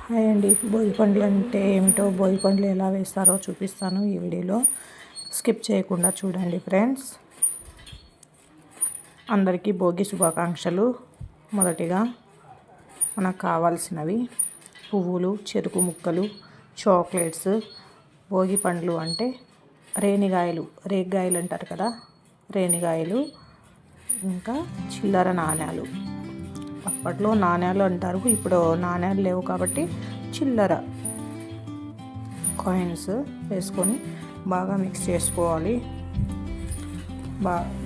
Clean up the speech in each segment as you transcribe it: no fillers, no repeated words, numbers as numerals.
Hi అండి. భోగి పండ్లు అంటే ఏమిటో, భోగి పండ్లు ఎలా వేస్తారో చూపిస్తాను ఈ వీడియోలో. స్కిప్ చేయకుండా చూడండి ఫ్రెండ్స్. అందరికీ భోగి శుభాకాంక్షలు. మొదటిగా మనకు కావాల్సినవి పువ్వులు, చెరుకు ముక్కలు, చాక్లెట్స్. భోగి పండ్లు అంటే రేగిగాయలు అంటారు కదా, రేణిగాయలు, ఇంకా చిల్లర నాణ్యాలు. అప్పట్లో నాణ్యాలు అంటారు, ఇప్పుడు నాణ్యాలు లేవు కాబట్టి చిల్లర కాయిన్స్ వేసుకొని బాగా మిక్స్ చేసుకోవాలి.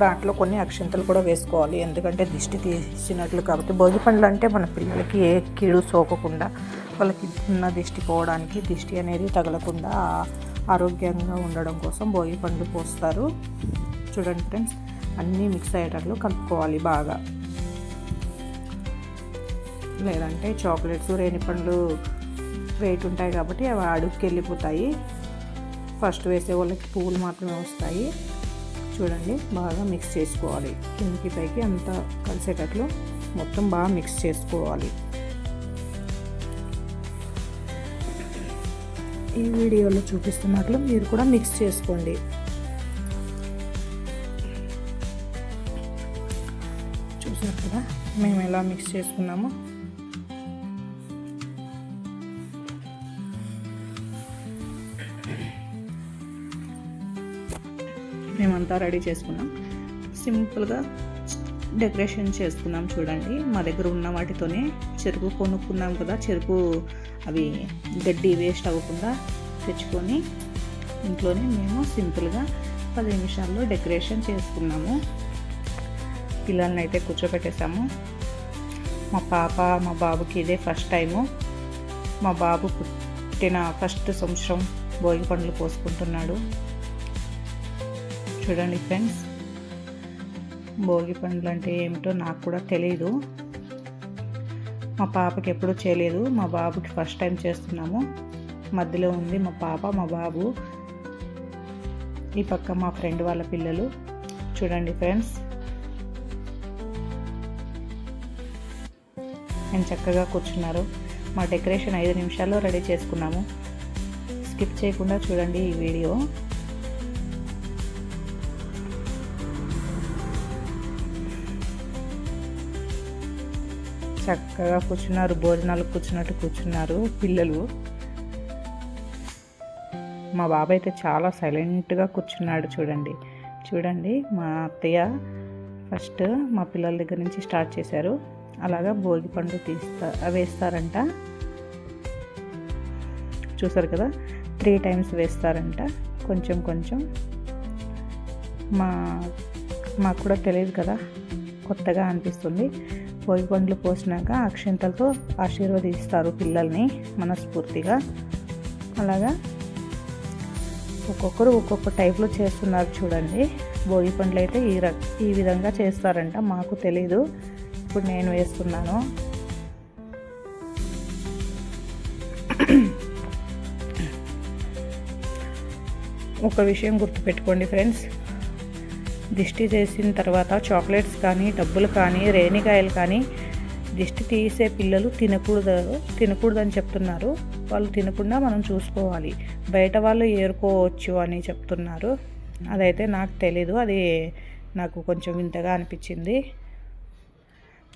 దాంట్లో కొన్ని అక్షంతలు కూడా వేసుకోవాలి, ఎందుకంటే దిష్టి తీసినట్లు కాబట్టి. భోగి పండ్లు అంటే మన పిల్లలకి ఏ కీడు సోకకుండా, వాళ్ళకి ఉన్న దిష్టి పోవడానికి, దిష్టి అనేది తగలకుండా ఆరోగ్యంగా ఉండడం కోసం భోగి పండ్లు పోస్తారు. చూడండి ఫ్రెండ్స్, అన్నీ మిక్స్ అయ్యేటట్లు కలుపుకోవాలి బాగా. లేదంటే చాక్లెట్స్, రేణిపండ్లు వెయిట్ ఉంటాయి కాబట్టి అవి అడుగుకి వెళ్ళిపోతాయి. ఫస్ట్ వేసే వాళ్ళకి పువ్వులు మాత్రమే వస్తాయి. చూడండి, బాగా మిక్స్ చేసుకోవాలి. కిందికి పైకి అంతా కలిసేటట్లు మొత్తం బాగా మిక్స్ చేసుకోవాలి. ఈ వీడియోలో చూపిస్తున్నట్లు మీరు కూడా మిక్స్ చేసుకోండి. చూసారు కదా మేము ఎలా మిక్స్ చేసుకున్నామో. మేమంతా రెడీ చేసుకున్నాం. సింపుల్గా డెకరేషన్ చేసుకున్నాం. చూడండి, మా దగ్గర ఉన్న వాటితోనే చెరుకు కొనుక్కున్నాం కదా, చెరుకు అవి గడ్డి వేస్ట్ అవ్వకుండా తెచ్చుకొని ఇంట్లోనే మేము సింపుల్గా 10 నిమిషాల్లో డెకరేషన్ చేసుకున్నాము. పిల్లల్ని అయితే కూర్చోబెట్టేసాము. మా పాప, మా బాబుకి ఇదే ఫస్ట్ టైము. మా బాబు పుట్టిన ఫస్ట్ సంవత్సరం భోగి పండ్లు పోసుకుంటున్నాడు. చూడండి ఫ్రెండ్స్, భోగి పండ్లు అంటే ఏమిటో నాకు కూడా తెలియదు. మా పాపకి ఎప్పుడూ చేయలేదు, మా బాబుకి ఫస్ట్ టైం చేస్తున్నాము. మధ్యలో ఉంది మా పాప, మా బాబు, ఈ పక్క మా ఫ్రెండ్ వాళ్ళ పిల్లలు. చూడండి ఫ్రెండ్స్, నేను చక్కగా కూర్చున్నారు. మా డెకరేషన్ 5 నిమిషాల్లో రెడీ చేసుకున్నాము. స్కిప్ చేయకుండా చూడండి ఈ వీడియో. చక్కగా కూర్చున్నారు, భోజనాలు కూర్చున్నట్టు కూర్చున్నారు పిల్లలు. మా బాబాయ్ అయితే చాలా సైలెంట్గా కూర్చున్నాడు. చూడండి మా అత్తయ్య ఫస్ట్ మా పిల్లల దగ్గర నుంచి స్టార్ట్ చేశారు. అలాగా భోగి పండు వేస్తారంట. చూసారు కదా, 3 టైమ్స్ వేస్తారంట. కొంచెం మాకు కూడా తెలియదు కదా, కొత్తగా అనిపిస్తుంది. భోగి పండ్లు పోసినాక అక్షంతలతో ఆశీర్వదిస్తారు పిల్లల్ని మనస్ఫూర్తిగా. అలాగా ఒక్కొక్కరు ఒక్కొక్క టైప్లో చేస్తున్నారు. చూడండి, భోగి పండ్లు అయితే ఈ విధంగా చేస్తారంట. మాకు తెలీదు, ఇప్పుడు నేను వేస్తున్నాను. ఒక విషయం గుర్తుపెట్టుకోండి ఫ్రెండ్స్, దిష్టి చేసిన తర్వాత చాక్లెట్స్ కానీ, డబ్బులు కానీ, రేణికాయలు కానీ దిష్టి తీసే పిల్లలు తినకూడదని చెప్తున్నారు. వాళ్ళు తినకుండా మనం చూసుకోవాలి. బయట వాళ్ళు ఏరుకోవచ్చు అని చెప్తున్నారు. అదైతే నాకు తెలీదు, అది నాకు కొంచెం వింతగా అనిపించింది.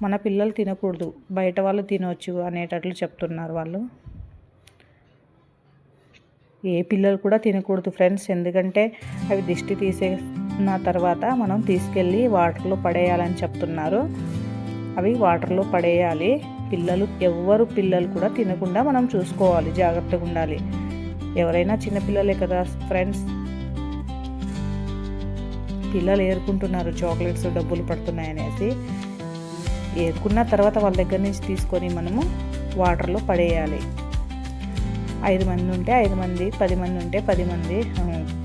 మన పిల్లలు తినకూడదు, బయట వాళ్ళు తినవచ్చు అనేటట్లు చెప్తున్నారు వాళ్ళు. ఏ పిల్లలు కూడా తినకూడదు ఫ్రెండ్స్, ఎందుకంటే అవి దిష్టి తీసేసిన తర్వాత మనం తీసుకెళ్ళి వాటర్లో పడేయాలని చెప్తున్నారు. అవి వాటర్లో పడేయాలి. పిల్లలు కూడా తినకుండా మనం చూసుకోవాలి, జాగ్రత్తగా ఉండాలి. ఎవరైనా చిన్నపిల్లలే కదా ఫ్రెండ్స్. పిల్లలు ఏరుకుంటున్నారు చాక్లెట్స్, డబ్బులు పడుతున్నాయనేసి. ఏరుకున్న తర్వాత వాళ్ళ దగ్గర నుంచి తీసుకొని మనము వాటర్లో పడేయాలి. 5 మంది ఉంటే 5 మంది, 10 మంది ఉంటే 10 మంది,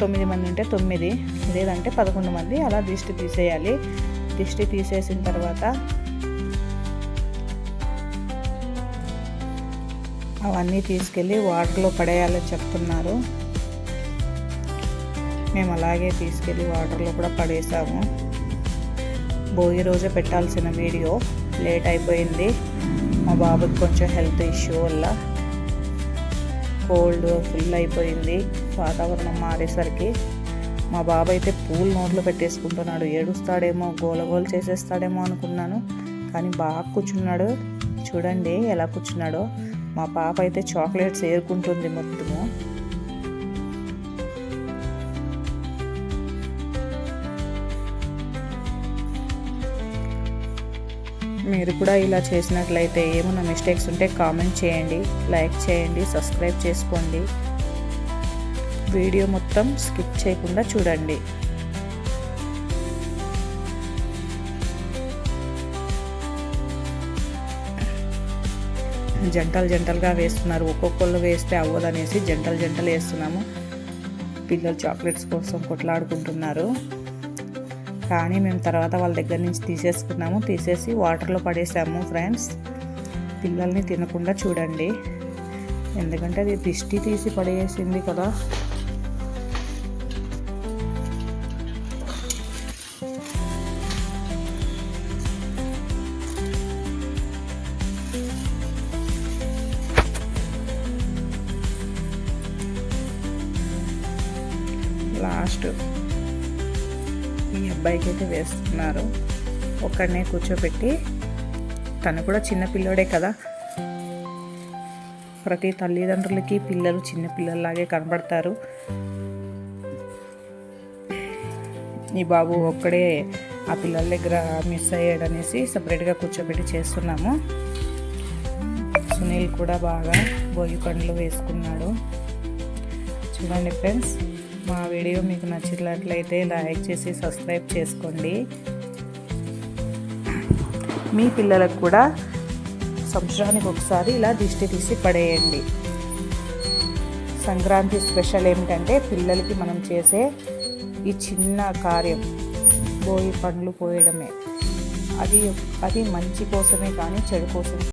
9 మంది ఉంటే 9, లేదంటే 11 మంది అలా దిష్టి తీసేయాలి. దిష్టి తీసేసిన తర్వాత అవన్నీ తీసుకెళ్ళి వాటర్లో పడేయాలని చెప్తున్నారు. మేము అలాగే తీసుకెళ్ళి వాటర్లో కూడా పడేసాము. భోగి రోజే పెట్టాల్సిన వీడియో లేట్ అయిపోయింది. మా బాబుకి కొంచెం హెల్త్ ఇష్యూ వల్ల కోల్డ్ ఫుల్ అయిపోయింది వాతావరణం మారేసరికి. మా బాబు అయితే పూలు నోట్లో పెట్టేసుకుంటున్నాడు. ఏడుస్తాడేమో, గోలగోల చేసేస్తాడేమో అనుకున్నాను, కానీ బాగా కూర్చున్నాడు. చూడండి ఎలా కూర్చున్నాడో. మా పాప అయితే చాక్లెట్స్ ఏరుకుంటుంది మొత్తము. మీరు కూడా ఇలా చేసినట్లయితే ఏమైనా మిస్టేక్స్ ఉంటే కామెంట్ చేయండి, లైక్ చేయండి, సబ్స్క్రైబ్ చేసుకోండి. వీడియో మొత్తం స్కిప్ చేయకుండా చూడండి. జంటలుగా వేస్తున్నారు. ఒక్కొక్కళ్ళు వేస్తే అవ్వదనేసి జంటలు వేస్తున్నాము. పిల్లలు చాక్లెట్స్ కోసం కొట్లాడుకుంటున్నారు. కానీ మేము తర్వాత వాళ్ళ దగ్గర నుంచి తీసేసి వాటర్లో పడేసాము ఫ్రెండ్స్. పిల్లల్ని తినకుండా చూడండి, ఎందుకంటే అది దిష్టి తీసి పడేసింది కదా. లాస్ట్ ఈ అబ్బాయికి అయితే వేస్తున్నారు. ఒక్కడనే కూర్చోబెట్టి, తను కూడా చిన్న పిల్లోడే కదా. ప్రతి తల్లిదండ్రులకి పిల్లలు చిన్న పిల్లల్లాగే కనబడతారు. ఈ బాబు ఒక్కడే ఆ పిల్లల దగ్గర మిస్ అయ్యాడనేసి సపరేట్గా కూర్చోబెట్టి చేస్తున్నాము. సునీల్ కూడా బాగా భోగి పండ్లు వేసుకున్నాడు. చూడండి ఫ్రెండ్స్, మా వీడియో మీకు నచ్చినట్లయితే లైక్ చేసి సబ్స్క్రైబ్ చేసుకోండి. మీ పిల్లలకు కూడా సంవత్సరానికి ఒకసారి ఇలా దిష్టి తీసి పడేయండి. సంక్రాంతి స్పెషల్ ఏమిటంటే పిల్లలకి మనం చేసే ఈ చిన్న కార్యం భోగి పండ్లు పోయడమే. అది మంచి కోసమే కానీ చెడు కోసం